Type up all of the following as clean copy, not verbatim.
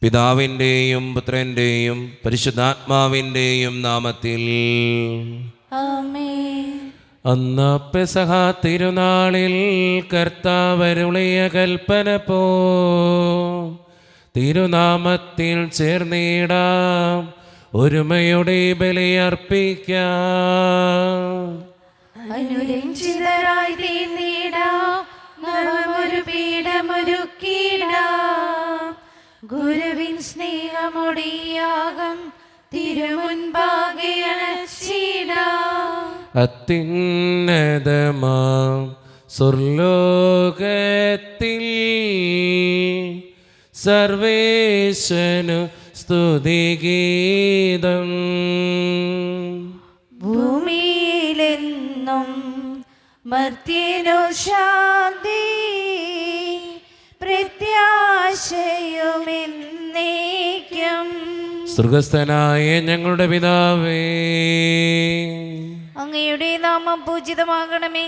പിതാവിൻ്റെയും പുത്രൻ്റെയും പരിശുദ്ധാത്മാവിൻ്റെയും നാമത്തിൽ ആമേൻ. അന്ന് പെസഹ തിരുനാളിൽ കർത്താവരുളിയ കൽപ്പന പോ തിരുനാമത്തിൽ ചേർന്നിടാം, ഒരുമയുടെ ബലിയർപ്പിക്കാം. അനുരഞ്ജിതരായി തീർന്നിടാം, നവമൊരു പീഠമൊരുക്കിടാം. ഗുരുവിൻ സ്നേഹമൊടിയാകം തിരുമുൻപാകെ അണച്ചിടാം. അത്യുന്നതമാം സ്വർലോകത്തിൽ സർവേശനു സ്തുതിഗീതം. ഭൂമിയിലെന്നും മർത്യനു ശാന്തി, പ്രത്യാശയുമെന്നേക്കും. സ്വർഗസ്ഥനായ ഞങ്ങളുടെ പിതാവേ, അങ്ങയുടെ നാമം പൂജിതമാകണമേ,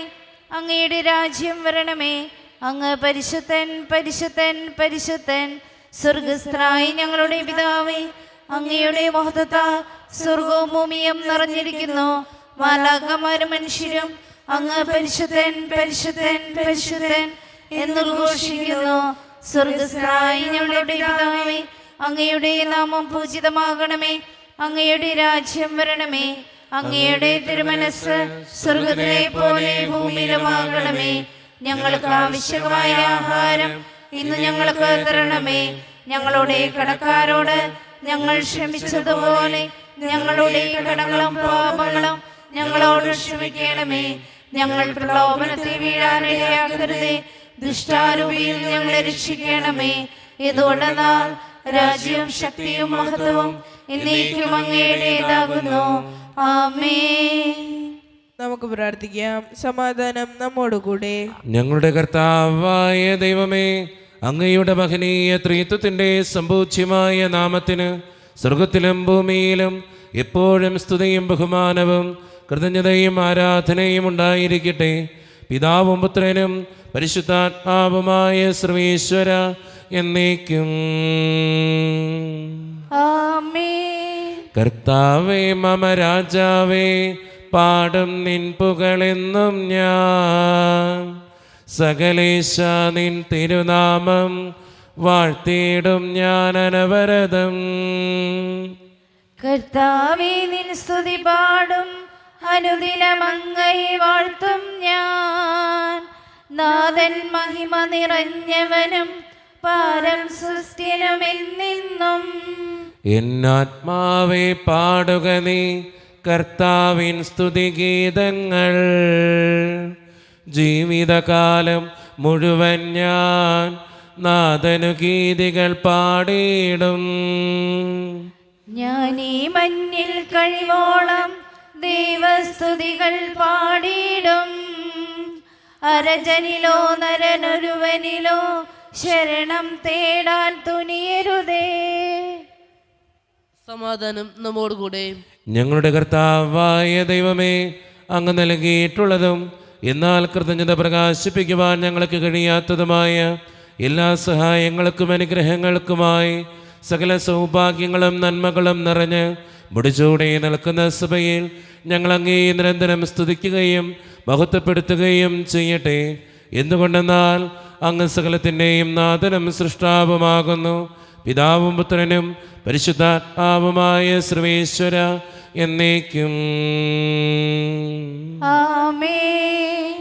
അങ്ങയുടെ രാജ്യം വരണമേ. അങ്ങ് പരിശുദ്ധൻ പരിശുദ്ധൻ പരിശുദ്ധൻ. സ്വർഗസ്ഥനായ ഞങ്ങളുടെ പിതാവേ, അങ്ങയുടെ മഹത്വത്താൽ സ്വർഗവും ഭൂമിയും നിറഞ്ഞിരിക്കുന്നു. മാലാഖമാരും മനുഷ്യരും അങ്ങ് പരിശുദ്ധൻ പരിശുദ്ധൻ പരിശുദ്ധൻ എന്നുദ്ഘോഷിക്കുന്നു. സ്വർഗസ്ഥനായ ഞങ്ങളുടെ പിതാവേ, അങ്ങയുടെ നാമം പൂജിതമാകണമേ, അങ്ങയുടെ രാജ്യം വരണമേ. അങ്ങയുടെ തിരുമനസ്സ് സ്വർഗത്തിലെ പോലെ ഭൂമിയിലുമാകണമേ. ഞങ്ങൾക്ക് ആവശ്യമായ ആഹാരം ഇന്ന് ഞങ്ങൾക്ക് തരണമേ. ഞങ്ങളുടെ കടക്കാരോട് ഞങ്ങൾ ക്ഷമിച്ചതുപോലെ ഞങ്ങളുടെ കടങ്ങളും പാപങ്ങളും ഞങ്ങളോട് ക്ഷമിക്കണമേ. ഞങ്ങൾ പ്രലോഭനത്തിൽ വീഴാനിടയാക്കരുതേ, ദുഷ്ടാരൂപിയിൽ ഞങ്ങളെ രക്ഷിക്കണമേ. ഇതുകൊണ്ടെന്നാൽ രാജ്യവും ശക്തിയും മഹത്വവും എന്നേക്കും അങ്ങയുടേതാകുന്നു. ആമേൻ. നമുക്ക് പ്രാർത്ഥിക്കാം. സമാധാനം നമ്മോടുകൂടെ. ഞങ്ങളുടെ കർത്താവായ ദൈവമേ, അങ്ങയുടെ മഹനീയ ത്രിത്വത്തിൻ്റെ സമ്പൂജ്യമായ നാമത്തിന് സ്വർഗത്തിലും ഭൂമിയിലും എപ്പോഴും സ്തുതിയും ബഹുമാനവും കൃതജ്ഞതയും ആരാധനയും ഉണ്ടായിരിക്കട്ടെ. പിതാവും പുത്രനും പരിശുദ്ധാത്മാവുമായ സർവേശ്വര എന്നേക്കും. ആമേൻ. കർത്താവേ മമ രാജാവേ, പാടും നിൻ പുകളെന്നും ഞാൻ. സകലേശ നിൻ തിരുനാമം വാഴ്ത്തിയിടും ഞാൻ അനവരതം. കർത്താവേ, നിൻ സ്തുതി പാടും, അനുദിനം അങ്ങയെ വാഴ്ത്തും ഞാൻ. നാഥൻ മഹിമ നിറഞ്ഞവനും പാരം സുസ്ഥിരമെന്നെന്നും. എന്നാത്മാവേ പാടുക നീ കർത്താവിൻ സ്തുതിഗീതങ്ങൾ. ജീവിതകാലം മുഴുവൻ ഞാൻ നാഥനു ഗീതികൾ പാടിയിടും. ഞാൻ ഈ മഞ്ഞിൽ കഴിവോളം ദൈവസ്തുതികൾ പാടിയിടും. അരജനിലോ നരനൊരുവനിലോ ശരണം തേടാൻ തുനിയരുതേ. സമാധാനം നമ്മോടുകൂടെ. ഞങ്ങളുടെ കർത്താവായ ദൈവമേ, അങ്ങ് നൽകിയിട്ടുള്ളതും എന്നാൽ കൃതജ്ഞത പ്രകാശിപ്പിക്കുവാൻ ഞങ്ങൾക്ക് കഴിയാത്തതുമായ എല്ലാ സഹായങ്ങൾക്കും അനുഗ്രഹങ്ങൾക്കുമായി സകല സൗഭാഗ്യങ്ങളും നന്മകളും നിറഞ്ഞ് മുടിച്ചൂടെ നിൽക്കുന്ന സഭയിൽ ഞങ്ങൾ അങ്ങേ നിരന്തരം സ്തുതിക്കുകയും മഹത്വപ്പെടുത്തുകയും ചെയ്യട്ടെ. എന്തുകൊണ്ടെന്നാൽ അങ്ങ് സകലത്തിൻ്റെയും നാഥനും സൃഷ്ടാവുമാകുന്നു. പിതാവും പുത്രനും പരിശുദ്ധാത്മാവുമായ സർവേശ്വര എന്നേക്കും. ആമേൻ.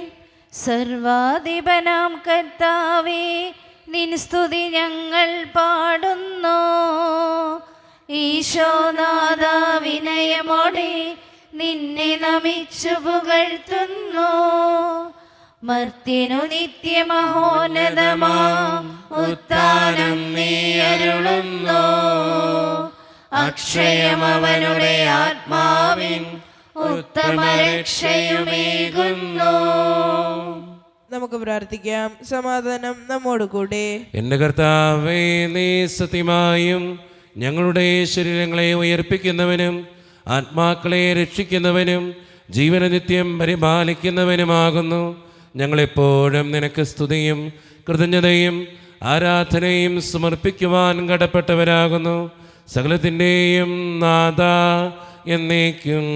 സർവാധിപനാം കർത്താവേ, നിൻ സ്തുതി ഞങ്ങൾ പാടുന്നു. ഈശോനാഥ, വിനയമോടെ നിന്നെ നമിച്ചു പുകഴ്ത്തുന്നു. മർത്യനു നിത്യമഹോന്നതമാം ഉത്ഥാനം നീ അരുളുന്നു. അക്ഷയമവനുടെ ആത്മാവിൻ ഉത്തമരക്ഷയുമേകുന്നു. നമുക്ക് പ്രാർത്ഥിക്കാം. സമാധാനം നമ്മോടുകൂടെ. എൻ്റെ കർത്താവേ, നീ സത്യമായും ഞങ്ങളുടെ ശരീരങ്ങളെ ഉയർപ്പിക്കുന്നവനും ആത്മാക്കളെ രക്ഷിക്കുന്നവനും ജീവന നിത്യം പരിപാലിക്കുന്നവനുമാകുന്നു. ഞങ്ങളെപ്പോഴും നിനക്ക് സ്തുതിയും കൃതജ്ഞതയും ആരാധനയും സമർപ്പിക്കുവാൻ കടപ്പെട്ടവരാകുന്നു. സകലത്തിൻ്റെയും നാഥ എന്നേക്കും.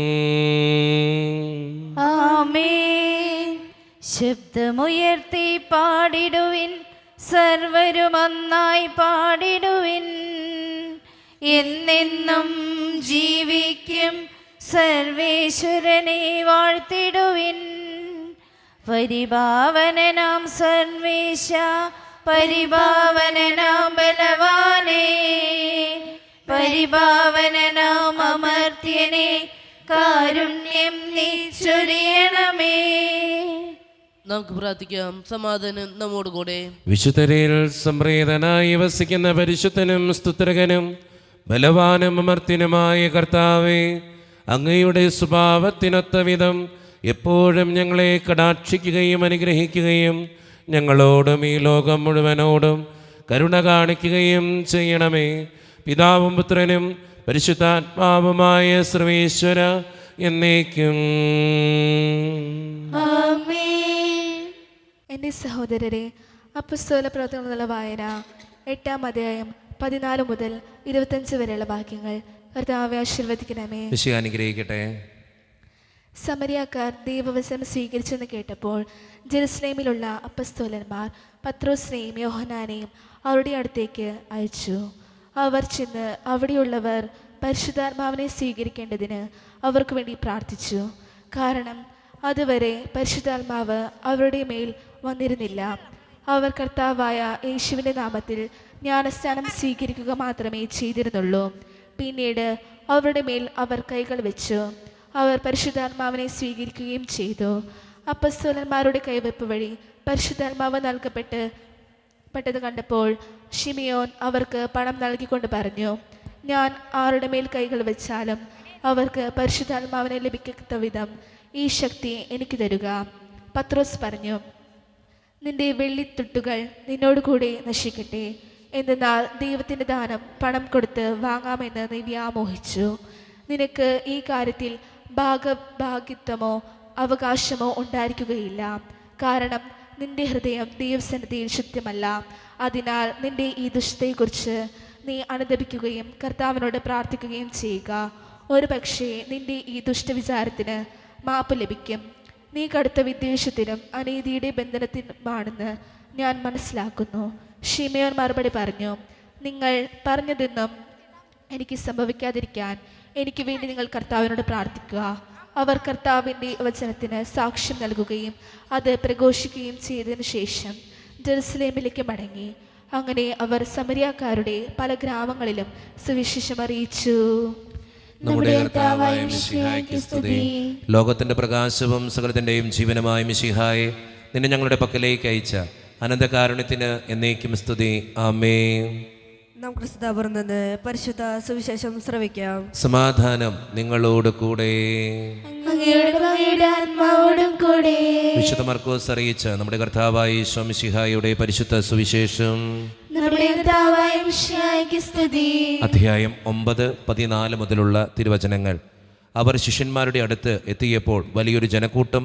ആമേൻ. ശബ്ദമുയർത്തി പാടിടുവിൻ, സർവരുമൊന്നായി പാടിടുവിൻ. എന്നെന്നും ജീവിക്കും സർവേശ്വരനെ വാഴ്ത്തിടുവിൻ. പരിപാവനനാം സർവേശ, പരിപാവനനാം ബലവാനേ, പരിപാവനനാം അമർത്യനെ, കാരുണ്യം നീ ചൊരിയണമേ. നമുക്ക് പ്രാർത്ഥിക്കാം. സമാധാനം നമ്മോട് കൂടെ. വിശുദ്ധരിൽ സംപ്രീതനായി വസിക്കുന്ന പരിശുദ്ധനും സ്തുത്രകനും ബലവാനും അമർത്യനുമായ കർത്താവേ, അങ്ങയുടെ സ്വഭാവത്തിനൊത്ത വിധം എപ്പോഴും ഞങ്ങളെ കടാക്ഷിക്കുകയും അനുഗ്രഹിക്കുകയും ഞങ്ങളോടും ഈ ലോകം മുഴുവനോടും കരുണ കാണിക്കുകയും ചെയ്യണമേ. പിതാവും പുത്രനും പരിശുദ്ധാത്മാവുമായ സർവേശ്വര എന്നേക്കും. എൻ്റെ സഹോദരരെ, അപ്പസ്തോല പ്രവർത്തനങ്ങളുള്ള വായന 8-ാം അധ്യായം 14 മുതൽ 25 വരെയുള്ള വാക്യങ്ങൾ. കർത്താവെ ആശീർവദിക്കണമേ. അനുഗ്രഹിക്കട്ടെ. സമരിയാക്കാർ ദൈവവചനം സ്വീകരിച്ചെന്ന് കേട്ടപ്പോൾ ജെറുസലേമിലുള്ള അപ്പസ്തോലന്മാർ പത്രോസിനെയും യോഹന്നാനെയും അവരുടെ അടുത്തേക്ക് അയച്ചു. അവർ ചെന്ന് അവിടെയുള്ളവർ പരിശുദ്ധാത്മാവിനെ സ്വീകരിക്കേണ്ടതിന് അവർക്ക് വേണ്ടി പ്രാർത്ഥിച്ചു. കാരണം അതുവരെ പരിശുദ്ധാത്മാവ് അവരുടെ മേൽ വന്നിരുന്നില്ല. അവർ കർത്താവായ യേശുവിൻ്റെ നാമത്തിൽ ജ്ഞാനസ്നാനം സ്വീകരിക്കുക മാത്രമേ ചെയ്തിരുന്നുള്ളൂ. പിന്നീട് അവരുടെ മേൽ അവർ കൈകൾ വെച്ചു. അവർ പരിശുദ്ധാത്മാവിനെ സ്വീകരിക്കുകയും ചെയ്തു. അപ്പസ്തോലന്മാരുടെ കൈവെപ്പ് വഴി പരിശുദ്ധാത്മാവ് നൽകപ്പെട്ടത് കണ്ടപ്പോൾ ശിമിയോൻ അവർക്ക് പണം നൽകിക്കൊണ്ട് പറഞ്ഞു, ഞാൻ ആരുടെ മേൽ കൈകൾ വെച്ചാലും അവർക്ക് പരിശുദ്ധാത്മാവിനെ ലഭിക്കത്ത വിധം ഈ ശക്തി എനിക്ക് തരുക. പത്രോസ് പറഞ്ഞു, നിന്റെ വെള്ളിത്തുട്ടുകൾ നിന്നോട് കൂടെ നശിക്കട്ടെ. എന്തെന്നാൽ ദൈവത്തിൻ്റെ ദാനം പണം കൊടുത്ത് വാങ്ങാമെന്ന് നീ വ്യാമോഹിച്ചു. നിനക്ക് ഈ കാര്യത്തിൽ ഭാഗഭാഗിത്വമോ അവകാശമോ ഉണ്ടായിരിക്കുകയില്ല. കാരണം നിന്റെ ഹൃദയം ദൈവസന്നിധിയിൽ ശുദ്ധമല്ല. അതിനാൽ നിന്റെ ഈ ദുഷ്ടതയെക്കുറിച്ച് നീ അനുദപിക്കുകയും കർത്താവിനോട് പ്രാർത്ഥിക്കുകയും ചെയ്യുക. ഒരു പക്ഷേ നിന്റെ ഈ ദുഷ്ടവിചാരത്തിന് മാപ്പ് ലഭിക്കും. നീ കടുത്ത വിദ്വേഷത്തിനും അനീതിയുടെ ബന്ധനത്തിനുമാണെന്ന് ഞാൻ മനസ്സിലാക്കുന്നു. ശിമയോൻ മറുപടി പറഞ്ഞു, നിങ്ങൾ പറഞ്ഞതൊന്നും എനിക്ക് സംഭവിക്കാതിരിക്കാൻ എനിക്ക് വേണ്ടി നിങ്ങൾ കർത്താവിനോട് പ്രാർത്ഥിക്കുക. അവർ കർത്താവിൻ്റെ വചനത്തിന് സാക്ഷ്യം നൽകുകയും അത് പ്രഘോഷിക്കുകയും ചെയ്തതിനു ശേഷം ജെറുസലേമിലേക്ക് മടങ്ങി. അങ്ങനെ അവർ സമരിയാക്കാരുടെ പല ഗ്രാമങ്ങളിലും സുവിശേഷം അറിയിച്ചു. നമ്മുടെ കർത്താവായ മിശിഹായ്ക്ക് സ്തുതി. ലോകത്തിന്റെ പ്രകാശവും സകലത്തിന്റെയും ജീവനുമായ മിശിഹായെ, നിന്നെ ഞങ്ങളുടെ പക്കലേക്ക് അയച്ച അനന്തകാരുണ്യത്തിന് എന്നേക്കും സ്തുതി. ആമേൻ. നമുക്ക് ക്രിസ്തുവിൽ നിന്ന് പരിശുദ്ധ സുവിശേഷം ശ്രവിക്കാം. സമാധാനം നിങ്ങളോട് കൂടെ. ആത്മാവോടും കൂടെ. വിശുദ്ധ മർക്കോസ് അറിയിച്ച നമ്മുടെ കർത്താവായ ഈശോ മിശിഹായുടെ പരിശുദ്ധ സുവിശേഷം. അധ്യായം 9-14 മുതലുള്ള തിരുവചനങ്ങൾ. അവർ ശിഷ്യന്മാരുടെ അടുത്ത് എത്തിയപ്പോൾ വലിയൊരു ജനക്കൂട്ടം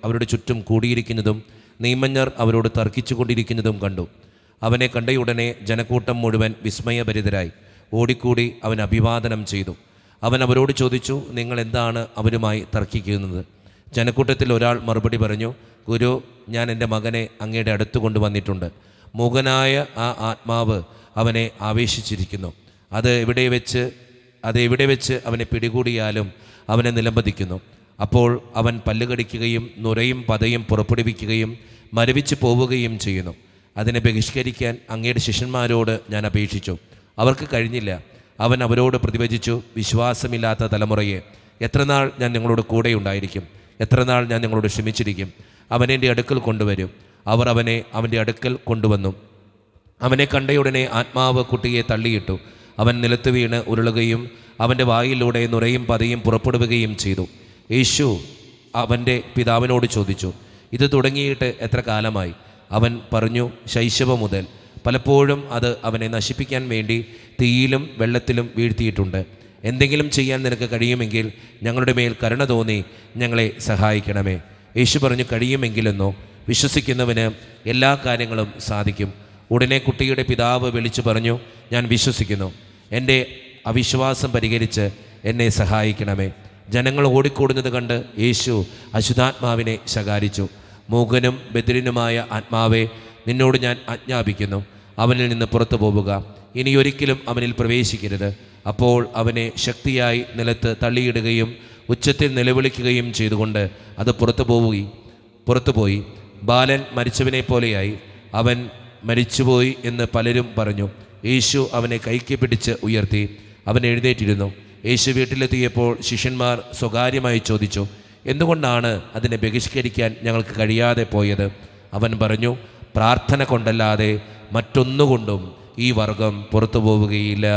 അവരുടെ ചുറ്റും കൂടിയിരിക്കുന്നതും നിയമജ്ഞർ അവരോട് തർക്കിച്ചു കൊണ്ടിരിക്കുന്നതും കണ്ടു. അവനെ കണ്ടയുടനെ ജനക്കൂട്ടം മുഴുവൻ വിസ്മയഭരിതരായി ഓടിക്കൂടി അവൻ അഭിവാദനം ചെയ്തു. അവൻ അവരോട് ചോദിച്ചു, നിങ്ങൾ എന്താണ് അവരുമായി തർക്കിക്കുന്നത്? ജനക്കൂട്ടത്തിൽ ഒരാൾ മറുപടി പറഞ്ഞു, ഗുരു, ഞാൻ എൻ്റെ മകനെ അങ്ങയുടെ അടുത്ത് കൊണ്ടുവന്നിട്ടുണ്ട്. മൂകനായ ആ ആത്മാവ് അവനെ ആവേശിച്ചിരിക്കുന്നു. അത് എവിടെ വെച്ച് അവനെ പിടികൂടിയാലും അവനെ നിലംപതിക്കുന്നു. അപ്പോൾ അവൻ പല്ലുകടിക്കുകയും നുരയും പതയും പുറപ്പെടുവിക്കുകയും മരവിച്ച് പോവുകയും ചെയ്യുന്നു. അതിനെ ബഹിഷ്കരിക്കാൻ അങ്ങയുടെ ശിഷ്യന്മാരോട് ഞാൻ അപേക്ഷിച്ചു, അവർക്ക് കഴിഞ്ഞില്ല. അവൻ അവരോട് പ്രതിവചിച്ചു, വിശ്വാസമില്ലാത്ത തലമുറയെ, എത്രനാൾ ഞാൻ നിങ്ങളോട് കൂടെ ഉണ്ടായിരിക്കും? എത്രനാൾ ഞാൻ നിങ്ങളോട് ക്ഷമിച്ചിരിക്കും? അവനെ എൻ്റെ അടുക്കൽ കൊണ്ടുവരും. അവർ അവനെ അവൻ്റെ അടുക്കൽ കൊണ്ടുവന്നു. അവനെ കണ്ടയുടനെ ആത്മാവ് കുട്ടിയെ തള്ളിയിട്ടു. അവൻ നിലത്ത് വീണ് ഉരുളുകയും അവൻ്റെ വായിലൂടെ നുരയും പതയും പുറപ്പെടുകയും ചെയ്തു. യേശു അവൻ്റെ പിതാവിനോട് ചോദിച്ചു, ഇത് തുടങ്ങിയിട്ട് എത്ര കാലമായി? അവൻ പറഞ്ഞു, ശൈശവം മുതൽ. പലപ്പോഴും അത് അവനെ നശിപ്പിക്കാൻ വേണ്ടി തീയിലും വെള്ളത്തിലും വീഴ്ത്തിയിട്ടുണ്ട്. എന്തെങ്കിലും ചെയ്യാൻ നിനക്ക് കഴിയുമെങ്കിൽ ഞങ്ങളുടെ മേൽ കരുണ തോന്നി ഞങ്ങളെ സഹായിക്കണമേ. യേശു പറഞ്ഞു, കഴിയുമെങ്കിലെന്നോ? വിശ്വസിക്കുന്നവന് എല്ലാ കാര്യങ്ങളും സാധിക്കും. ഉടനെ കുട്ടിയുടെ പിതാവ് വിളിച്ചു പറഞ്ഞു, ഞാൻ വിശ്വസിക്കുന്നു, എൻ്റെ അവിശ്വാസം പരിഹരിച്ച് എന്നെ സഹായിക്കണമേ. ജനങ്ങൾ ഓടിക്കൂടുന്നത് കണ്ട് യേശു അശുദ്ധാത്മാവിനെ ശകാരിച്ചു. മൂകനും ബധിരനുമായ ആത്മാവെ, നിന്നോട് ഞാൻ ആജ്ഞാപിക്കുന്നു, അവനിൽ നിന്ന് പുറത്തു പോവുക, ഇനിയൊരിക്കലും അവനിൽ പ്രവേശിക്കരുത്. അപ്പോൾ അവനെ ശക്തിയായി നിലത്ത് തള്ളിയിടുകയും ഉച്ചത്തിൽ നിലവിളിക്കുകയും ചെയ്തുകൊണ്ട് അത് പുറത്തുപോയി. ബാലൻ മരിച്ചവനെ പോലെയായി. അവൻ മരിച്ചുപോയി എന്ന് പലരും പറഞ്ഞു. യേശു അവനെ കൈക്ക് പിടിച്ച് ഉയർത്തി. അവൻ എഴുന്നേറ്റിരുന്നു. യേശു വീട്ടിലെത്തിയപ്പോൾ ശിഷ്യന്മാർ സ്വകാര്യമായി ചോദിച്ചു, എന്തുകൊണ്ടാണ് അതിനെ ബഹിഷ്കരിക്കാൻ ഞങ്ങൾക്ക് കഴിയാതെ പോയത്? അവൻ പറഞ്ഞു, പ്രാർത്ഥന കൊണ്ടല്ലാതെ മറ്റൊന്നുകൊണ്ടും ഈ വർഗം പുറത്തു പോവുകയില്ല.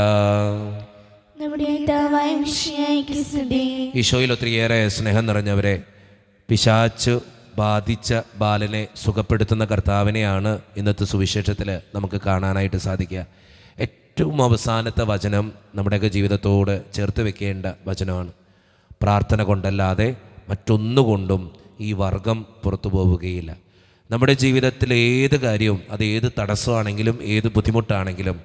നമ്മുടെ പിതാവായ മിശിഹായ്ക്ക് സ്തുതി. ഈശോയിൽ ഒത്തിരിയേറെ സ്നേഹം നിറഞ്ഞവരെ, പിശാച്ച് ബാധിച്ച ബാലനെ സുഖപ്പെടുത്തുന്ന കർത്താവിനെയാണ് ഇന്നത്തെ സുവിശേഷത്തിൽ നമുക്ക് കാണാനായിട്ട് സാധിക്കുക. ഏറ്റവും അവസാനത്തെ വചനം നമ്മുടെയൊക്കെ ജീവിതത്തോട് ചേർത്ത് വെക്കേണ്ട വചനമാണ്. പ്രാർത്ഥന കൊണ്ടല്ലാതെ മറ്റൊന്നുകൊണ്ടും ഈ വർഗം പുറത്തു പോവുകയില്ല. നമ്മുടെ ജീവിതത്തിൽ ഏത് കാര്യവും, അത് ഏത് തടസ്സമാണെങ്കിലും ഏത് ബുദ്ധിമുട്ടാണെങ്കിലും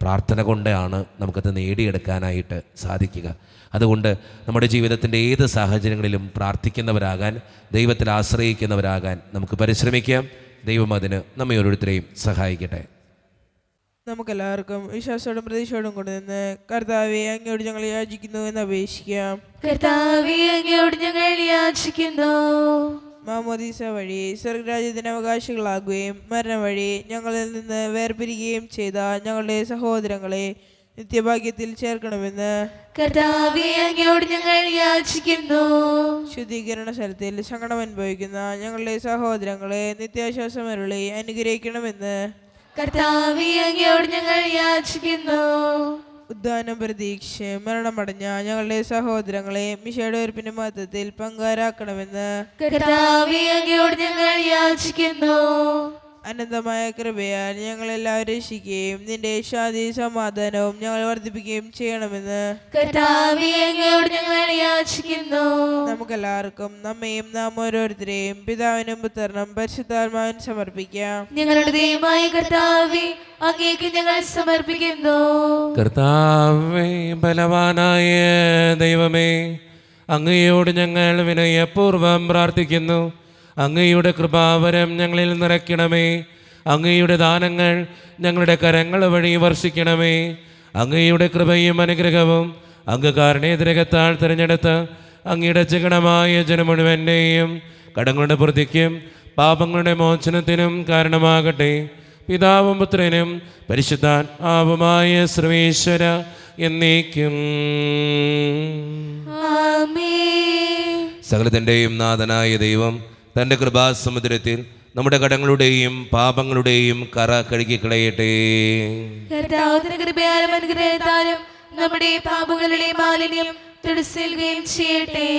പ്രാർത്ഥന കൊണ്ടാണ് നമുക്കത് നേടിയെടുക്കാനായിട്ട് സാധിക്കുക. അതുകൊണ്ട് നമ്മുടെ ജീവിതത്തിൻ്റെ ഏത് സാഹചര്യങ്ങളിലും പ്രാർത്ഥിക്കുന്നവരാകാൻ, ദൈവത്തിൽ ആശ്രയിക്കുന്നവരാകാൻ നമുക്ക് പരിശ്രമിക്കാം. ദൈവം അതിന് നമ്മെ ഓരോരുത്തരെയും സഹായിക്കട്ടെ. നമുക്കെല്ലാവർക്കും വിശ്വാസത്തോടും പ്രതീക്ഷയോടും കൊണ്ട് നിന്ന് കർത്താവെ, അങ്ങയോട് ഞങ്ങൾ യാചിക്കുന്നു എന്ന് അപേക്ഷിക്കാം. കർത്താവേ, അങ്ങയോട് ഞങ്ങൾ യാചിക്കുന്നു. മാമോദീസ വഴി സ്വർഗരാജ്യത്തിന് അവകാശികളാകുകയും മരണം വഴി ഞങ്ങളിൽ നിന്ന് വേർപിരിയുകയും ചെയ്ത ഞങ്ങളുടെ സഹോദരങ്ങളെ നിത്യഭാഗ്യത്തിൽ ചേർക്കണമെന്ന് കർത്താവേ, അങ്ങയോട് ഞങ്ങൾ യാചിക്കുന്നു. ശുദ്ധീകരണ സ്ഥലത്തിൽ സങ്കടം അനുഭവിക്കുന്ന ഞങ്ങളുടെ സഹോദരങ്ങളെ നിത്യാശ്വാസമരുളി അനുഗ്രഹിക്കണമെന്ന് കർത്താവേ, അങ്ങയോട് ഞങ്ങൾ യാചിക്കുന്നു. ഉദ്ധാനം പ്രതീക്ഷിച്ച് മരണമടഞ്ഞ ഞങ്ങളുടെ സഹോദരങ്ങളെ മിശയുടെ ഉയർപ്പിന്റെ മഹത്വത്തിൽ പങ്കാരാക്കണമെന്ന് കർത്താവേ, അങ്ങയോട് ഞങ്ങൾ യാചിക്കുന്നു. അനന്തമായ കൃപയാൽ ഞങ്ങളെല്ലാവരും രക്ഷിക്കുകയും നിന്റെ ശാന്തി സമാധാനവും ഞങ്ങൾ വർദ്ധിപ്പിക്കുകയും ചെയ്യണമെന്ന് കർത്താവേ, അങ്ങയോട് ഞങ്ങൾ യാചിക്കുന്നു. നമുക്കെല്ലാവർക്കും നമ്മയും നാം ഓരോരുത്തരെയും പിതാവിനും പുത്രനും പരിശുദ്ധാത്മാവിനും സമർപ്പിക്കാം. ഞങ്ങളുടെ ദൈവമായ കർത്താവേ, അങ്ങേക്ക് ഞങ്ങൾ സമർപ്പിക്കുന്നു. കർത്താവേ, ബലവാനായ ദൈവമേ, അങ്ങയോട് ഞങ്ങൾ വിനയപൂർവ്വം പ്രാർത്ഥിക്കുന്നു. അങ്ങയുടെ കൃപാവരം ഞങ്ങളിൽ നിറയ്ക്കണമേ. അങ്ങയുടെ ദാനങ്ങൾ ഞങ്ങളുടെ കരങ്ങൾ വഴി വർഷിക്കണമേ. അങ്ങയുടെ കൃപയും അനുഗ്രഹവും അങ്ങ് കാരണേതരകത്താൽ തിരഞ്ഞെടുത്ത് അങ്ങയുടെ ചികണമായ ജനം മുഴുവൻ്റെയും കടങ്ങളുടെ പ്രതിക്കും പാപങ്ങളുടെ മോചനത്തിനും കാരണമാകട്ടെ. പിതാവും പുത്രനും പരിശുദ്ധാത്മാവുമായ സർവേശ്വര എന്നേക്കും ആമേൻ. സകലത്തിൻ്റെയും നാഥനായ ദൈവം തൻ്റെ കൃപാസമുദ്രത്തിൽ നമ്മുടെ കടങ്ങളുടെയും പാപങ്ങളുടെയും കറ കഴുകിക്കളയട്ടെ. കർത്താവിന്റെ കൃപയാലും അനുഗ്രഹത്താലും നമ്മുടെ പാപങ്ങളുടെ മാലിന്യം തുടച്ചിൽക്കുകയും ചെയ്യട്ടെ.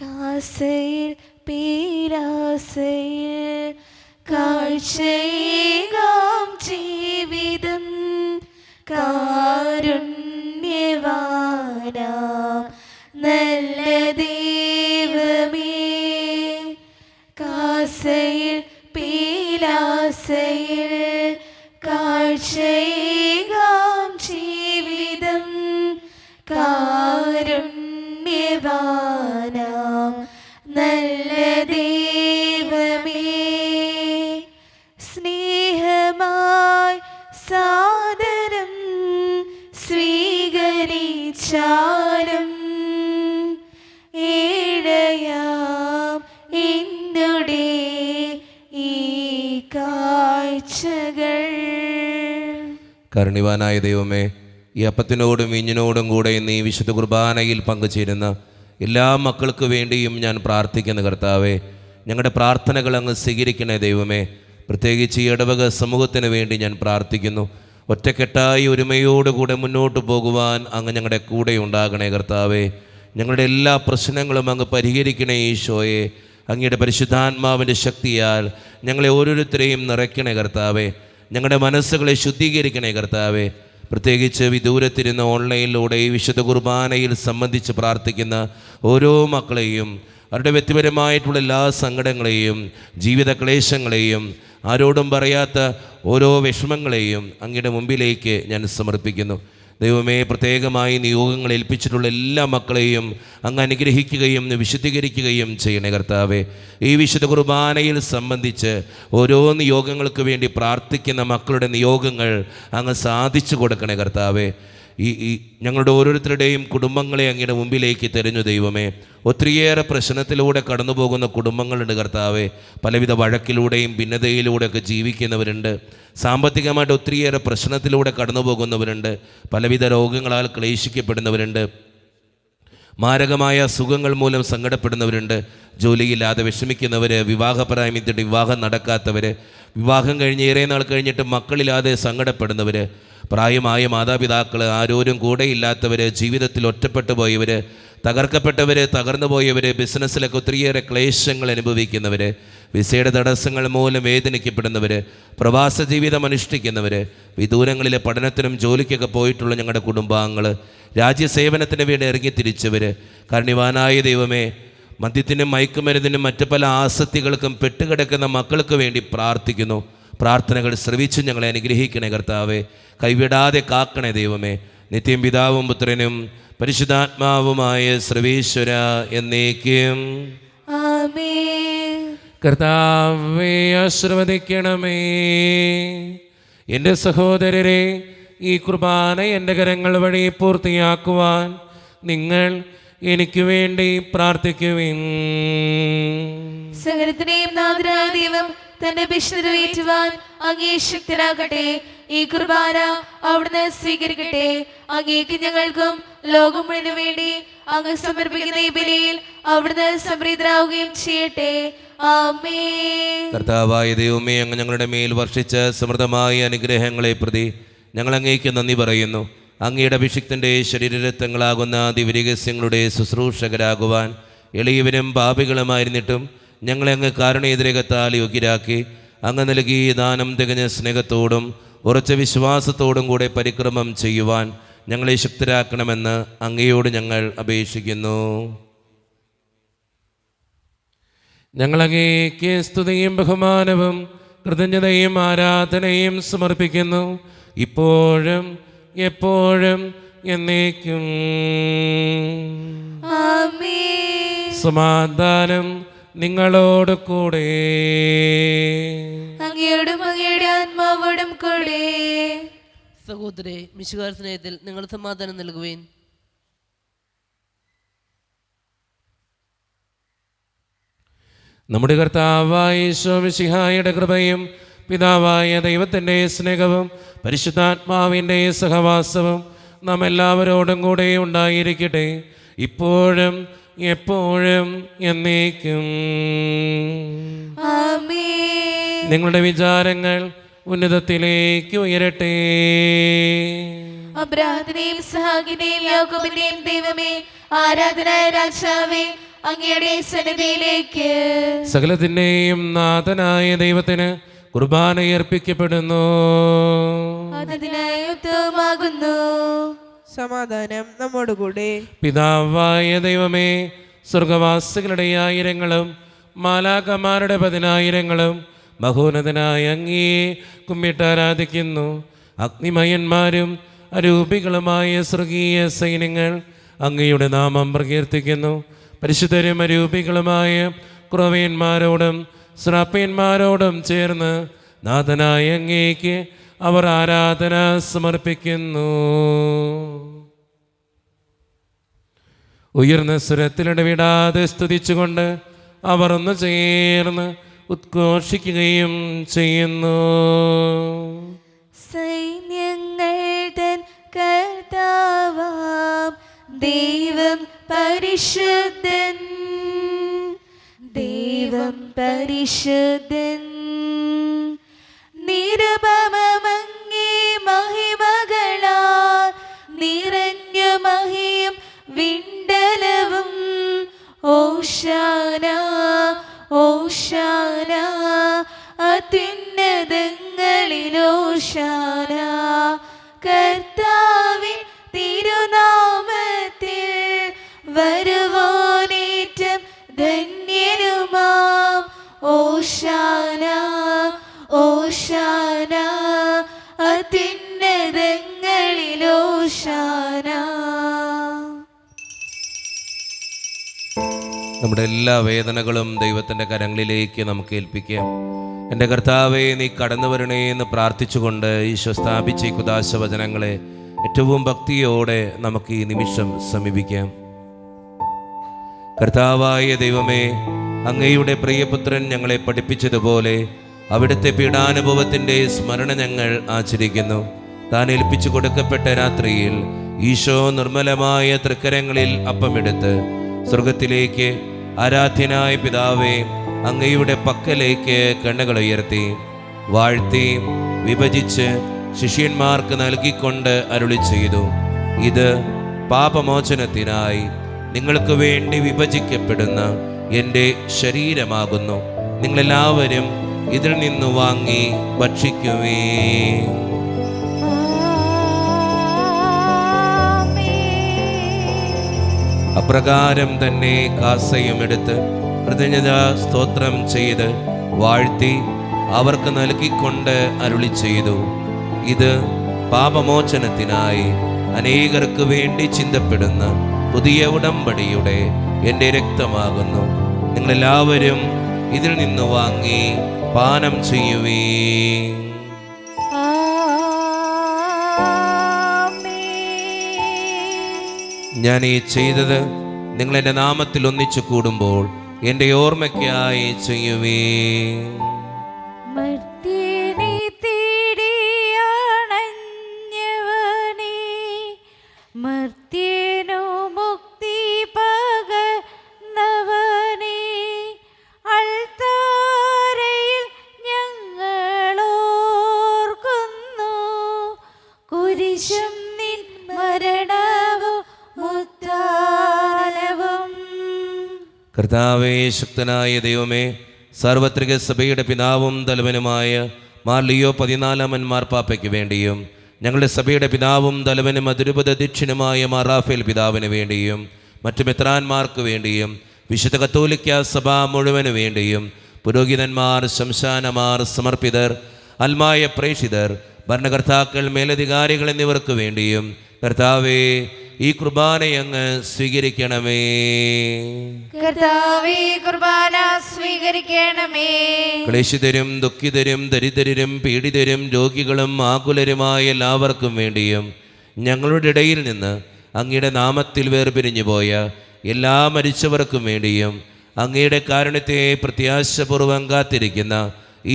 കാസയിൽ പീരാസയിൽ കാഴ്ചയേകാം ജീവിതം കാരുണ്യവാനാം നല്ല ദൈവമേ. കാസയിൽ പീലാസയിൽ കാഴ്ചയേകാം ജീവിതം കാരുണ്യവാനാം നല്ല ദൈവമേ. സ്നേഹമായി സാദരം സ്വീകരിച്ചാലും ഏഴയാം എന്നുടെ ഈ കാഴ്ചകൾ. കരുണിവാനായ ദൈവമേ, ഈ അപ്പത്തിനോടും വീഞ്ഞിനോടും കൂടെ ഇന്ന് ഈ വിശുദ്ധ കുർബാനയിൽ പങ്കുചേരുന്ന എല്ലാ മക്കൾക്ക് വേണ്ടിയും ഞാൻ പ്രാർത്ഥിക്കുന്ന കർത്താവേ, ഞങ്ങളുടെ പ്രാർത്ഥനകൾ അങ്ങ് സ്വീകരിക്കണേ ദൈവമേ. പ്രത്യേകിച്ച് ഈ ഇടവക സമൂഹത്തിന് വേണ്ടി ഞാൻ പ്രാർത്ഥിക്കുന്നു. ഒറ്റക്കെട്ടായി ഒരുമയോടുകൂടെ മുന്നോട്ട് പോകുവാൻ അങ്ങ് ഞങ്ങളുടെ കൂടെ ഉണ്ടാകണേ കർത്താവേ. ഞങ്ങളുടെ എല്ലാ പ്രശ്നങ്ങളും അങ്ങ് പരിഹരിക്കണേ ഈശോയെ. അങ്ങയുടെ പരിശുദ്ധാത്മാവിൻ്റെ ശക്തിയാൽ ഞങ്ങളെ ഓരോരുത്തരെയും നിറയ്ക്കണേ കർത്താവേ. ഞങ്ങളുടെ മനസ്സുകളെ ശുദ്ധീകരിക്കണേ കർത്താവേ. പ്രത്യേകിച്ച് വിദൂരത്തിരുന്ന് ഓൺലൈനിലൂടെ ഈ വിശുദ്ധ കുർബാനയിൽ സംബന്ധിച്ച് പ്രാർത്ഥിക്കുന്ന ഓരോ മക്കളെയും അവരുടെ വ്യക്തിപരമായിട്ടുള്ള എല്ലാ സങ്കടങ്ങളെയും ജീവിത ക്ലേശങ്ങളെയും ആരോടും പറയാത്ത ഓരോ വിഷമങ്ങളെയും അങ്ങയുടെ മുമ്പിലേക്ക് ഞാൻ സമർപ്പിക്കുന്നു. ദൈവമേ, പ്രത്യേകമായി നിയോഗങ്ങൾ ഏൽപ്പിച്ചിട്ടുള്ള എല്ലാ മക്കളെയും അങ്ങ് അനുഗ്രഹിക്കുകയും വിശുദ്ധീകരിക്കുകയും ചെയ്യണേ കർത്താവേ. ഈ വിശുദ്ധ കുർബാനയിൽ സംബന്ധിച്ച് ഓരോ നിയോഗങ്ങൾക്ക് വേണ്ടി പ്രാർത്ഥിക്കുന്ന മക്കളുടെ നിയോഗങ്ങൾ അങ്ങ് സാധിച്ചു കൊടുക്കണേ കർത്താവേ. ഈ ഞങ്ങളുടെ ഓരോരുത്തരുടെയും കുടുംബങ്ങളെ അങ്ങയുടെ മുമ്പിലേക്ക് തെരഞ്ഞു ദൈവമേ. ഒത്തിരിയേറെ പ്രശ്നത്തിലൂടെ കടന്നു പോകുന്ന കുടുംബങ്ങളുണ്ട് കർത്താവേ. പലവിധ വഴക്കിലൂടെയും ഭിന്നതയിലൂടെയൊക്കെ ജീവിക്കുന്നവരുണ്ട്. സാമ്പത്തികമായിട്ട് ഒത്തിരിയേറെ പ്രശ്നത്തിലൂടെ കടന്നു പോകുന്നവരുണ്ട്. പലവിധ രോഗങ്ങളാൽ ക്ലേശിക്കപ്പെടുന്നവരുണ്ട്. മാരകമായ അസുഖങ്ങൾ മൂലം സങ്കടപ്പെടുന്നവരുണ്ട്. ജോലിയില്ലാതെ വിഷമിക്കുന്നവർ, വിവാഹപ്രായത്തിട്ട് വിവാഹം നടക്കാത്തവർ, വിവാഹം കഴിഞ്ഞ് ഏറെ നാൾ കഴിഞ്ഞിട്ട് മക്കളില്ലാതെ സങ്കടപ്പെടുന്നവർ, പ്രായമായ മാതാപിതാക്കൾ, ആരോരും കൂടെയില്ലാത്തവർ, ജീവിതത്തിൽ ഒറ്റപ്പെട്ടു പോയവർ, തകർക്കപ്പെട്ടവർ, തകർന്നു പോയവർ, ബിസിനസ്സിലൊക്കെ ഒത്തിരിയേറെ ക്ലേശങ്ങൾ അനുഭവിക്കുന്നവർ, വിസയുടെ തടസ്സങ്ങൾ മൂലം വേദനിക്കപ്പെടുന്നവർ, പ്രവാസ ജീവിതം അനുഷ്ഠിക്കുന്നവർ, വിദൂരങ്ങളിലെ പഠനത്തിനും ജോലിക്കൊക്കെ പോയിട്ടുള്ള ഞങ്ങളുടെ കുടുംബാംഗങ്ങൾ, രാജ്യസേവനത്തിന് വേണ്ടി ഇറങ്ങിത്തിരിച്ചവർ, കാരുണ്യവാനായ ദൈവമേ, മദ്യത്തിനും മയക്കുമരുന്നിനും മറ്റു പല ആസക്തികൾക്കും പെട്ടുകിടക്കുന്ന മക്കൾക്ക് വേണ്ടി പ്രാർത്ഥിക്കുന്നു. പ്രാർത്ഥനകൾ ശ്രവിച്ചു ഞങ്ങളെ അനുഗ്രഹിക്കണേ കർത്താവേ. കൈവിടാതെ കാക്കണേ ദൈവമേ. നിത്യം പിതാവും പുത്രനും പരിശുദ്ധാത്മാവുമായ സർവേശ്വര എന്നേക്കും ആമേൻ. കർത്താവേ, ആശീർവദിക്കണമേ. എൻ്റെ സഹോദരരെ, ഈ കുർബാന എൻ്റെ കരങ്ങൾ വഴി പൂർത്തിയാക്കുവാൻ നിങ്ങൾ എനിക്ക് വേണ്ടി പ്രാർത്ഥിക്കുവിൻ. സകലത്തിനെയും നാഥനായ ദൈവം തന്റെ അപേക്ഷ നിറവേറ്റുവാൻ അങ്ങേ ശക്തരാകട്ടെ. ഈ കുർബാന അവിടുന്ന് സ്വീകരിക്കട്ടെ. അങ്ങേക്ക് ഞങ്ങൾക്കും ലോകം മുഴുവനു വേണ്ടി അങ്ങ് സമർപ്പിക്കുന്ന ഈ ബലിയിൽ അവിടുന്ന് സംപ്രീതരാവുകയും ചെയ്യട്ടെ. ആമേൻ. കർത്താവായ ദൈവമേ, അങ്ങ് ഞങ്ങളുടെ മേൽ വർഷിച്ച സമൃദ്ധമായ അനുഗ്രഹങ്ങളെ പ്രതി ഞങ്ങൾ അങ്ങേക്ക് നന്ദി പറയുന്നു. അങ്ങയുടെ അഭിഷിക്തൻ്റെ ശരീരരത്നങ്ങളാകുന്ന ദിവ്യരഹസ്യങ്ങളുടെ ശുശ്രൂഷകരാകുവാൻ എളിയവരും പാപികളുമായിരുന്നിട്ടും ഞങ്ങളെ അങ്ങ് കാരുണ്യതിരകത്താൽ യോഗ്യരാക്കി അങ്ങ് നൽകിയ ദാനം തികഞ്ഞ സ്നേഹത്തോടും ഉറച്ച വിശ്വാസത്തോടും കൂടെ പരിക്രമം ചെയ്യുവാൻ ഞങ്ങളെ ശക്തരാക്കണമെന്ന് അങ്ങയോട് ഞങ്ങൾ അപേക്ഷിക്കുന്നു. ഞങ്ങളങ്ങേക്ക് സ്തുതിയും ബഹുമാനവും കൃതജ്ഞതയും ആരാധനയും സമർപ്പിക്കുന്നു, ഇപ്പോഴും എപ്പോഴും എന്നേക്കും. ആമേൻ. സമാധാനം നിങ്ങളോട് കൂടെ. അങ്ങയോടും അങ്ങയുടെ ആത്മാവോടും കൂടെ. സഹോദരേ, മിശിഹാ സ്നേഹത്തിൽ നിങ്ങൾ സമാധാനം നൽകുവേൻ. നമ്മുടെ കർത്താവായ യേശു മിശിഹായുടെ കൃപയും പിതാവായ ദൈവത്തിൻ്റെ സ്നേഹവും പരിശുദ്ധാത്മാവിൻ്റെ സഹവാസവും നാം എല്ലാവരോടും കൂടെ ഉണ്ടായിരിക്കട്ടെ, ഇപ്പോഴും എപ്പോഴും എന്നേക്കും. ആമേൻ. നിങ്ങളുടെ വിചാരങ്ങൾ ഉന്നതത്തിലേക്ക് ഉയരട്ടെ. അബ്രാഹത്തിനെയും ഇസ്ഹാക്കിനെയും യാക്കോബിനെയും ദൈവമേ, ആരാധനായ രാജാവേ, അങ്ങയുടെ സന്നിധിയിലേക്ക് സകലത്തിൻ്റെയും നാഥനായ ദൈവത്തിന് കുർബാന അർപ്പിക്കപ്പെടുന്നു. അതിനായി ഉത്തമമാകുന്നു. സമാധാനം നമ്മോടുകൂടെ. പിതാവായ ദൈവമേ, സ്വർഗവാസികളുടെ ആയിരങ്ങളും മാലാകമാരുടെ 10,000ങ്ങളും മഹോന്നതനായ അങ്ങയെ കുമ്മിട്ടാരാധിക്കുന്നു. അഗ്നിമയന്മാരും അരൂപികളുമായ സ്വർഗീയ സൈന്യങ്ങൾ അങ്ങയുടെ നാമം പ്രകീർത്തിക്കുന്നു. പരിശുദ്ധരും അരൂപികളുമായ ക്രോവേന്മാരോടും ശ്രാപ്യന്മാരോടും ചേർന്ന് നാഥനായ അങ്ങേക്ക് അവർ ആരാധന സമർപ്പിക്കുന്നു. ഉയർന്ന സ്വരത്തിലിടവിടാതെ സ്തുതിച്ചുകൊണ്ട് അവർ ഒന്ന് ചേർന്ന് ഉദ്ഘോഷിക്കുകയും ചെയ്യുന്നു. സൈന്യങ്ങൾ തൻ കർത്താവാം ദൈവം പരിശുദ്ധൻ, ദൈവം പരിശുദ്ധൻ. നിരുപമങ്ങേ മഹിമകളാൽ നിറഞ്ഞു മഹിയും വിണ്ടലവും. ഓശാന ഓശാന അത്യുന്നതങ്ങളിൽ ഓശാന. കർത്താവിൻ തിരുനാമത്തിൽ വരുവോനേറ്റം ധന്യരുമാം. ഓശാന നമ്മുടെ എല്ലാ വേദനകളും ദൈവത്തിൻ്റെ കരങ്ങളിലേക്ക് നമുക്ക് ഏൽപ്പിക്കാം. എൻ്റെ കർത്താവേ, നീ കടന്നു വരണേ എന്ന് പ്രാർത്ഥിച്ചുകൊണ്ട് ഈശോ സ്ഥാപിച്ച ഈ കുദാശ വചനങ്ങളെ ഏറ്റവും ഭക്തിയോടെ നമുക്ക് ഈ നിമിഷം സമീപിക്കാം. കർത്താവായ ദൈവമേ, അങ്ങയുടെ പ്രിയപുത്രൻ ഞങ്ങളെ പഠിപ്പിച്ചതുപോലെ അവിടുത്തെ പീഡാനുഭവത്തിൻ്റെ സ്മരണ ഞങ്ങൾ ആചരിക്കുന്നു. താൻ ഏൽപ്പിച്ചു കൊടുക്കപ്പെട്ട രാത്രിയിൽ ഈശോ നിർമ്മലമായ തൃക്കരങ്ങളിൽ അപ്പമെടുത്ത് സ്വർഗത്തിലേക്ക് ആരാധ്യനായ പിതാവേ അങ്ങയുടെ പക്കലേക്ക് കണ്ണുകൾ ഉയർത്തി വാഴ്ത്തി വിഭജിച്ച് ശിഷ്യന്മാർക്ക് നൽകിക്കൊണ്ട് അരുളി ചെയ്തു, ഇത് പാപമോചനത്തിനായി നിങ്ങൾക്ക് വേണ്ടി വിഭജിക്കപ്പെടുന്ന എൻ്റെ ശരീരമാകുന്നു. നിങ്ങളെല്ലാവരും ഇതിൽ നിന്ന് വാങ്ങി ഭക്ഷിക്കുവേ. അപ്രകാരം തന്നെ കാസയും എടുത്ത് കൃതജ്ഞതാ സ്തോത്രം ചെയ്ത് വാഴ്ത്തി അവർക്ക് നൽകിക്കൊണ്ട് അരുളി ചെയ്തു, ഇത് പാപമോചനത്തിനായി അനേകർക്ക് വേണ്ടി ചിന്തപ്പെടുന്ന പുതിയ ഉടമ്പടിയുടെ എൻ്റെ രക്തമാകുന്നു. നിങ്ങളെല്ലാവരും ഇതിൽ നിന്ന് വാങ്ങി പാനം ചെയ്യുവേ. ഞാൻ ഈ ചെയ്തത് നിങ്ങൾ എൻ്റെ നാമത്തിൽ ഒന്നിച്ചു കൂടുമ്പോൾ എൻ്റെ ഓർമ്മയ്ക്കായി ചെയ്യുവേ. മർത്യനെ തേടിയണഞ്ഞവനേ, മർത്യനു മുക്തി പകർന്നവനേ, അൾത്താരയിൽ ഞങ്ങളോർക്കുന്നു കുരിശും നിൻ മരണവും ഉത്ഥാനവും. കർത്താവേ, ശക്തനായ ദൈവമേ, സാർവത്രിക സഭയുടെ പിതാവും തലവനുമായ മാർ ലിയോ 14 മാർപ്പാപ്പയ്ക്ക് വേണ്ടിയും ഞങ്ങളുടെ സഭയുടെ പിതാവും തലവനും അതിരൂപത അധ്യക്ഷനുമായ മാർ റാഫേൽ പിതാവിന് വേണ്ടിയും മറ്റു മെത്രാന്മാർക്ക് വേണ്ടിയും വിശുദ്ധ കത്തോലിക്ക സഭ മുഴുവന് വേണ്ടിയും പുരോഹിതന്മാർ, ശംശാനമാർ, സമർപ്പിതർ, അൽമായ പ്രേക്ഷിതർ, ഭരണകർത്താക്കൾ, മേലധികാരികൾ എന്നിവർക്ക് വേണ്ടിയും കർത്താവേ ഈ കുർബാനയങ്ങ് സ്വീകരിക്കണമേ. കർത്താവേ, കുർബാന സ്വീകരിക്കണമേ. ക്ലേശിതരും ദുഃഖിതരും ദരിദ്രരും പീഡിതരും രോഗികളും ആകുലരുമായ എല്ലാവർക്കും വേണ്ടിയും ഞങ്ങളുടെ ഇടയിൽ നിന്ന് അങ്ങയുടെ നാമത്തിൽ വേർപിരിഞ്ഞു പോയ എല്ലാ മരിച്ചവർക്കും വേണ്ടിയും അങ്ങയുടെ കാരുണ്യത്തെ പ്രത്യാശപൂർവ്വം കാത്തിരിക്കുന്ന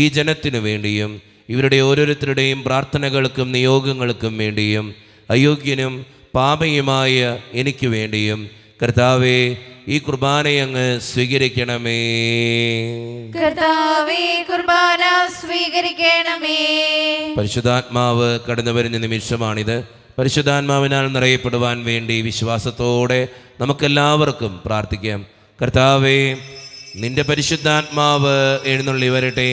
ഈ ജനത്തിനു വേണ്ടിയും ഇവരുടെ ഓരോരുത്തരുടെയും പ്രാർത്ഥനകൾക്കും നിയോഗങ്ങൾക്കും വേണ്ടിയും അയോഗ്യനും പാപയുമായ എനിക്ക് വേണ്ടിയും കർത്താവേ ഈ കുർബാനയങ്ങ് സ്വീകരിക്കണമേ. കർത്താവേ, കുർബാന സ്വീകരിക്കണമേ. പരിശുദ്ധാത്മാവ് കടന്നു വരുന്ന നിമിഷമാണിത്. പരിശുദ്ധാത്മാവിനാൽ നിറയപ്പെടുവാൻ വേണ്ടി വിശ്വാസത്തോടെ നമുക്കെല്ലാവർക്കും പ്രാർത്ഥിക്കാം. കർത്താവേ, നിന്റെ പരിശുദ്ധാത്മാവ് എഴുന്നള്ളി വരട്ടെ.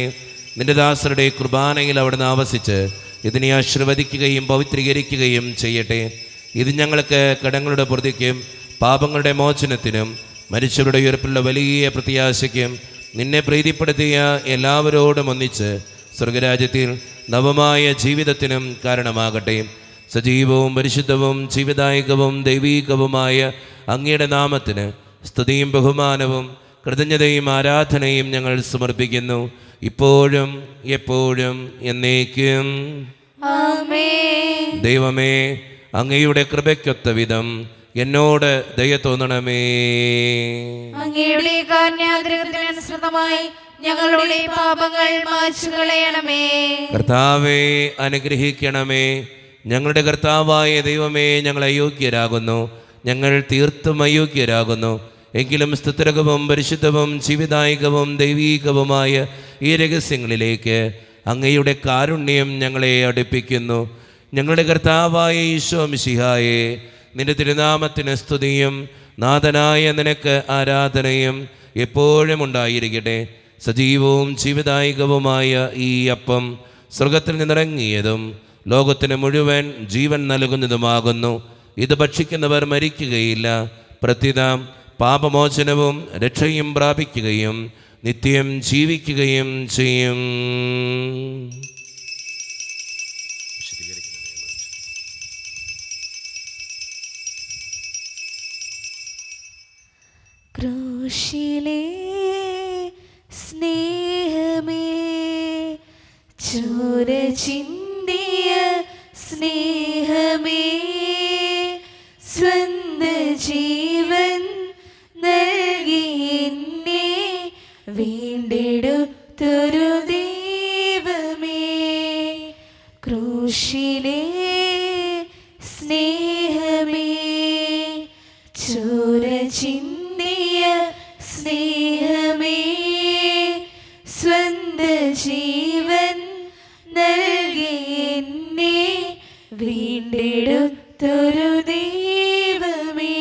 നിന്റെ ദാസരുടെ കുർബാനയിൽ അവിടുന്ന് ആവസിച്ച് ഇതിനെ ആശീർവദിക്കുകയും പവിത്രീകരിക്കുകയും ചെയ്യട്ടെ. ഇത് ഞങ്ങൾക്ക് കടങ്ങളുടെ പൊറുതിക്കും പാപങ്ങളുടെ മോചനത്തിനും മരിച്ചവരുടെ ഉയർപ്പുള്ള വലിയ പ്രത്യാശയ്ക്കും നിന്നെ പ്രീതിപ്പെടുത്തിയ എല്ലാവരോടും ഒന്നിച്ച് സ്വർഗരാജ്യത്തിൽ നവമായ ജീവിതത്തിനും കാരണമാകട്ടെ. സജീവവും പരിശുദ്ധവും ജീവദായകവും ദൈവീകവുമായ അങ്ങയുടെ നാമത്തിന് സ്തുതിയും ബഹുമാനവും കൃതജ്ഞതയും ആരാധനയും ഞങ്ങൾ സമർപ്പിക്കുന്നു, ഇപ്പോഴും എപ്പോഴും എന്നേക്കും. ആമേൻ. ദൈവമേ, അങ്ങയുടെ കൃപയ്ക്കൊത്ത വിധം എന്നോട് ദയ തോന്നണമേ. അങ്ങയുടെ കാരുണ്യാഗ്രഹത്തിനനുസൃതമായി ഞങ്ങളുടെ പാപങ്ങൾ മായ്ച്ചു കളയണമേ. കർത്താവേ, അനുഗ്രഹിക്കണമേ. ഞങ്ങളുടെ കർത്താവായ ദൈവമേ, ഞങ്ങൾ അയോഗ്യരാകുന്നു, ഞങ്ങൾ തീർത്തും അയോഗ്യരാകുന്നു. എങ്കിലും സ്തുത്യർഹവും പരിശുദ്ധവും ജീവിതായികവും ദൈവീകവുമായ ഈ രഹസ്യങ്ങളിലേക്ക് അങ്ങയുടെ കാരുണ്യം ഞങ്ങളെ അടുപ്പിക്കുന്നു. ഞങ്ങളുടെ കർത്താവായ ഈശോ മിശിഹായേ, നിന്റെ തിരുനാമത്തിന് സ്തുതിയും നാഥനായ നിനക്ക് ആരാധനയും എപ്പോഴും ഉണ്ടായിരിക്കട്ടെ. സജീവവും ജീവിതായികവുമായ ഈ അപ്പം സ്വർഗത്തിൽ നിന്നിറങ്ങിയതും ലോകത്തിന് മുഴുവൻ ജീവൻ നൽകുന്നതുമാകുന്നു. ഇത് ഭക്ഷിക്കുന്നവർ മരിക്കുകയില്ല, പ്രത്യുത പാപമോചനവും രക്ഷയും പ്രാപിക്കുകയും നിത്യം ജീവിക്കുകയും ചെയ്യും. ക്രൂശിതനായി ക്രൂശിലെ സ്നേഹമേ, ചോര ചിന്തിയ സ്നേഹമേ, സ്വന്ത ജീവൻ നൽകി എന്നെ വീണ്ടെടുത്തൊരു ദൈവമേ, ക്രൂശിലെ സ്നേഹമേ, ചോര ചിന്തിയ സ്നേഹമേ, സ്വന്ത ജീവൻ നൽകി എന്നെ വീണ്ടെടുത്തൊരു ദൈവമേ,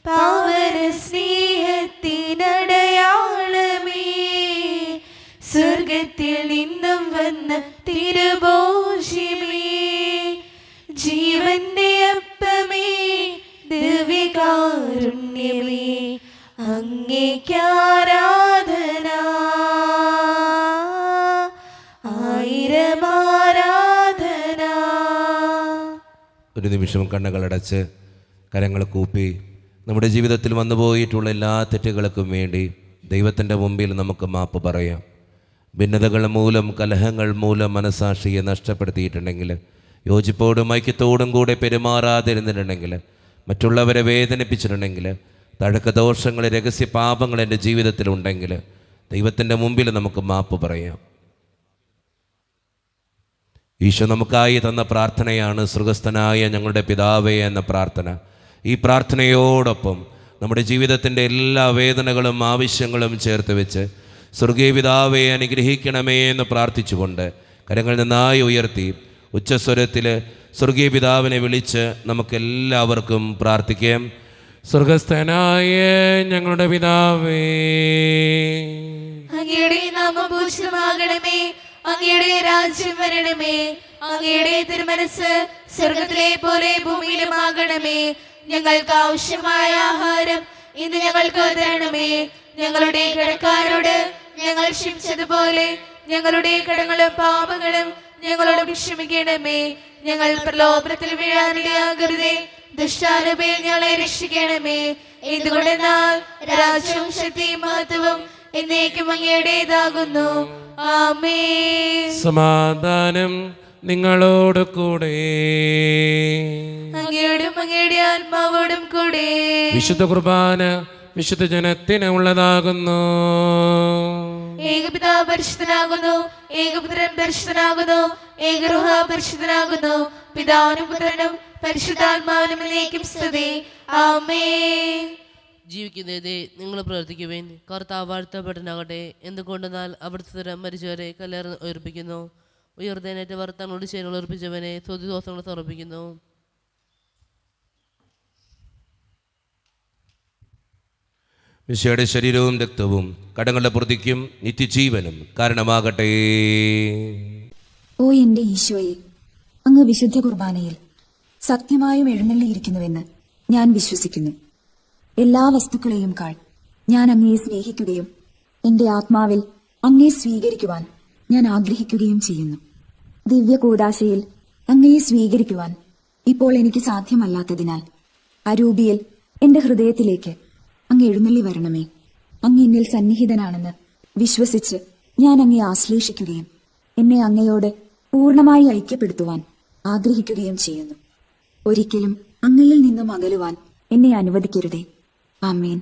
പാവന സ്നേഹത്തിനടയാളമേ, സ്വർഗത്തിൽ നിന്നും വന്ന തിരുഭോജ്യമേ, ജീവന്റെ അപ്പമേ, ദിവ്യകാരുണ്യമേ, അങ്ങേക്കാരാധന, ആയിരം ആരാധന. ഒരു നിമിഷം കണ്ണുകളടച്ച് കരങ്ങൾ കൂപ്പി നമ്മുടെ ജീവിതത്തിൽ വന്നുപോയിട്ടുള്ള എല്ലാ തെറ്റുകൾക്കും വേണ്ടി ദൈവത്തിൻ്റെ മുമ്പിൽ നമുക്ക് മാപ്പ് പറയാം. ഭിന്നതകൾ മൂലം, കലഹങ്ങൾ മൂലം മനസ്സാക്ഷിയെ നഷ്ടപ്പെടുത്തിയിട്ടുണ്ടെങ്കിൽ, യോജിപ്പോടും ഐക്യത്തോടും കൂടെ പെരുമാറാതിരുന്നിട്ടുണ്ടെങ്കിൽ, മറ്റുള്ളവരെ വേദനിപ്പിച്ചിട്ടുണ്ടെങ്കിൽ, തഴക്കദോഷങ്ങൾ, രഹസ്യ പാപങ്ങൾ എൻ്റെ ജീവിതത്തിലുണ്ടെങ്കിൽ ദൈവത്തിൻ്റെ മുമ്പിൽ നമുക്ക് മാപ്പ് പറയാം. ഈശോ നമുക്കായി തന്ന പ്രാർത്ഥനയാണ് സ്വർഗസ്ഥനായ ഞങ്ങളുടെ പിതാവേ എന്ന പ്രാർത്ഥന. ഈ പ്രാർത്ഥനയോടൊപ്പം നമ്മുടെ ജീവിതത്തിൻ്റെ എല്ലാ വേദനകളും ആവശ്യങ്ങളും ചേർത്ത് വെച്ച് സ്വർഗീയ പിതാവേ അനുഗ്രഹിക്കണമേ എന്ന് പ്രാർത്ഥിച്ചുകൊണ്ട് കരങ്ങൾ നന്നായി ഉയർത്തി ഉച്ചസ്വരത്തിൽ സ്വർഗീയ പിതാവിനെ വിളിച്ച് നമുക്കെല്ലാവർക്കും പ്രാർത്ഥിക്കാം. സ്വർഗസ്ഥനായ ഞങ്ങളുടെ പിതാവേ, അങ്ങയുടെ നാമം പൂജിതമാകണമേ, അങ്ങയുടെ രാജ്യം വരണമേ, അങ്ങയുടെ തിരുമനസ് സ്വർഗത്തിലെ പോലെ ഭൂമിയിലുമാകണമേ. ഞങ്ങൾക്ക് ആവശ്യമായ ആഹാരം ഇന്ന് ഞങ്ങൾക്ക് തരണമേ. ഞങ്ങളുടെ കടക്കാരോട് ഞങ്ങൾ ക്ഷമിച്ചതുപോലെ ഞങ്ങളുടെ കടങ്ങളും പാപങ്ങളും ഞങ്ങളോട് ക്ഷമിക്കണമേ. ഞങ്ങൾ പ്രലോഭനത്തിൽ വീഴാനിടയാകരുതേ, ദുഷ്ടാരൂപയിൽ ഞങ്ങളെ രക്ഷിക്കണമേ. എന്തുകൊണ്ടെന്നാൽ രാജ്യവും ശക്തിയും മഹത്വവും എന്നേക്കും അങ്ങയുടേതാകുന്നു. ആമേൻ. സമാധാനം നിങ്ങളോട് കൂടെ. അങ്ങയോടും അങ്ങയുടെ ആത്മാവോടും കൂടെ. വിശുദ്ധ കുർബാന വിശുദ്ധ ജനത്തിന് ഉള്ളതാകുന്നു. ഏകപിതാവ് പരിശുദ്ധനാകുന്നു, ഏകപുത്രൻ പരിശുദ്ധനാകുന്നു, ഏകഗൃഹ പരിശുദ്ധനാകുന്നു. പിതാവിനും പുത്രനും പരിശുദ്ധാത്മാവിനും എന്നേക്കും സ്തുതി. ആമേൻ. ജീവിക്കുന്നതേ നിങ്ങൾ പ്രവർത്തിക്കുവേൻ. കർത്താവ് വാഴ്ത്തപ്പെട്ടനാകട്ടെ. എന്തുകൊണ്ടെന്നാൽ അവിടുത്തെ തരം മരിച്ചവരെ കല്ലേറ് ഉയർപ്പിക്കുന്നു. ഉയർത്തേനേറ്റ വർത്തങ്ങളോട് ചേരുകൾ ഉറപ്പിച്ചവനെ സ്തുതിദോഷങ്ങൾ സമർപ്പിക്കുന്നു. മിശിഹായുടെ ശരീരവും രക്തവും കടങ്ങളുടെ പ്രതിക്കും നിത്യജീവനും കാരണമാകട്ടെ. ഓ എന്റെ ഈശോയെ, അങ്ങ് വിശുദ്ധ കുർബാനയിൽ സത്യമായും എഴുന്നള്ളിയിരിക്കുന്നുവെന്ന് ഞാൻ വിശ്വസിക്കുന്നു. എല്ലാ വസ്തുക്കളെയും കാൾ ഞാൻ അങ്ങയെ സ്നേഹിക്കുകയും എന്റെ ആത്മാവിൽ അങ്ങയെ സ്വീകരിക്കുവാൻ ഞാൻ ആഗ്രഹിക്കുകയും ചെയ്യുന്നു. ദിവ്യ കൂദാശയിൽ അങ്ങയെ സ്വീകരിക്കുവാൻ ഇപ്പോൾ എനിക്ക് സാധ്യമല്ലാത്തതിനാൽ അരൂപിയിൽ എന്റെ ഹൃദയത്തിലേക്ക് അങ്ങ് എഴുന്നള്ളി വരണമേ. അങ്ങ് എന്നിൽ സന്നിഹിതനാണെന്ന് വിശ്വസിച്ച് ഞാൻ അങ്ങയെ ആശ്ലേഷിക്കുകയും എന്നെ അങ്ങയോട് പൂർണ്ണമായി ഐക്യപ്പെടുത്തുവാൻ ആഗ്രഹിക്കുകയും ചെയ്യുന്നു. ഒരിക്കലും അങ്ങയിൽ നിന്നും അകലുവാൻ എന്നെ അനുവദിക്കരുതേ. ആമേൻ.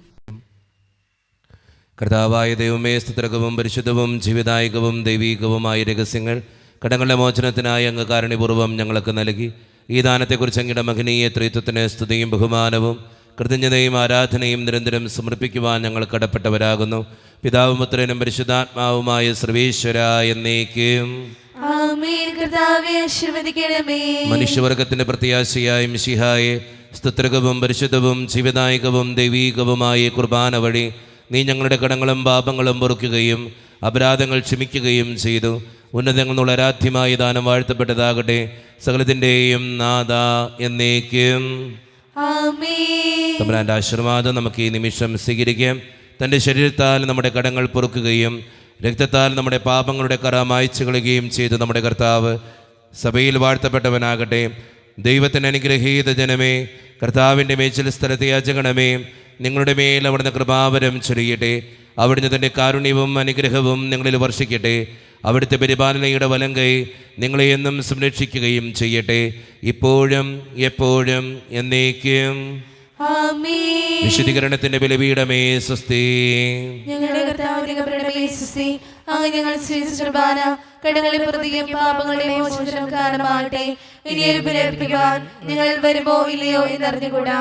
കർത്താവായ ദൈവമേ, സ്തുത്രകവും പരിശുദ്ധവും ജീവിതായികവും ദൈവീകവുമായ രഹസ്യങ്ങൾ കടങ്ങളുടെ മോചനത്തിനായി അങ്ങ് കാരുണ്യപൂർവ്വം ഞങ്ങൾക്ക് നൽകി. ഈ ദാനത്തെക്കുറിച്ച് അങ്ങയുടെ മഹനീയ ത്രിത്വത്തിന് സ്തുതിയും ബഹുമാനവും കൃതജ്ഞതയും ആരാധനയും നിരന്തരം സമർപ്പിക്കുവാൻ ഞങ്ങൾ കടപ്പെട്ടവരാകുന്നു. പിതാവും പുത്രനും പരിശുദ്ധാത്മാവുമായ സർവേശ്വര എന്നേക്കും. ആമേൻ. കർത്താവേ ആശീർവദിക്കണമേ. മനുഷ്യവർഗത്തിന്റെ പ്രത്യാശയായ മിശിഹായെ, സ്തുത്രകവും പരിശുദ്ധവും ജീവിതായികവും ദൈവീകവുമായ കുർബാന വഴി നീ ഞങ്ങളുടെ കടങ്ങളും പാപങ്ങളും പൊറുക്കുകയും അപരാധങ്ങൾ ക്ഷമിക്കുകയും ചെയ്തു. ഉന്നതങ്ങളുള്ള ആരാധ്യമായ ദാനം വാഴ്ത്തപ്പെട്ടതാകട്ടെ. സകലത്തിൻ്റെയും നാഥ എന്നേക്കും. ആമേൻ. തമ്പുരാന്റെ ആശീർവാദം നമുക്ക് ഈ നിമിഷം സ്വീകരിക്കാം. തൻ്റെ ശരീരത്താൽ നമ്മുടെ കടങ്ങൾ പൊറുക്കുകയും രക്തത്താൽ നമ്മുടെ പാപങ്ങളുടെ കറ മായ്ച്ചു കളയുകയും ചെയ്തു നമ്മുടെ കർത്താവ് സഭയിൽ വാഴ്ത്തപ്പെട്ടവനാകട്ടെ. ദൈവത്തിന് അനുഗ്രഹീത ജനമേ, കർത്താവിൻ്റെ മേച്ചിൽ സ്ഥലത്തെ യാചകണമേ, നിങ്ങളുടെ മേൽ അവിടുന്ന് കൃപാവരം ചൊരിയട്ടെ. അവിടുന്ന് തൻ്റെ കാരുണ്യവും അനുഗ്രഹവും നിങ്ങളിൽ വർഷിക്കട്ടെ. അവിടുത്തെ പരിപാലനയുടെ വലങ്കൈ നിങ്ങളെ എന്നും സംരക്ഷിക്കുകയും ചെയ്യട്ടെ, ഇപ്പോഴും എപ്പോഴും എന്നേക്കും. ആമേൻ. വിശുദ്ധീകരണത്തിന്റെ ബലിപീഠമേ സ്വസ്തി. ഞങ്ങളുടെ കർത്താവിന്റെ പ്രണമേ സ്വസ്തി. അങ്ങ് ഞങ്ങൾ സ്വീകരിച്ച കുർബാന കടങ്ങളെ പ്രതിയും പാപങ്ങളുടെ മോചനം കാരണമാകട്ടെ. ഇനി ഒരു ബലിയർപ്പിക്കുവാൻ ഞങ്ങൾ വരുമോ ഇല്ലയോ എന്നറിഞ്ഞുകൂടാ.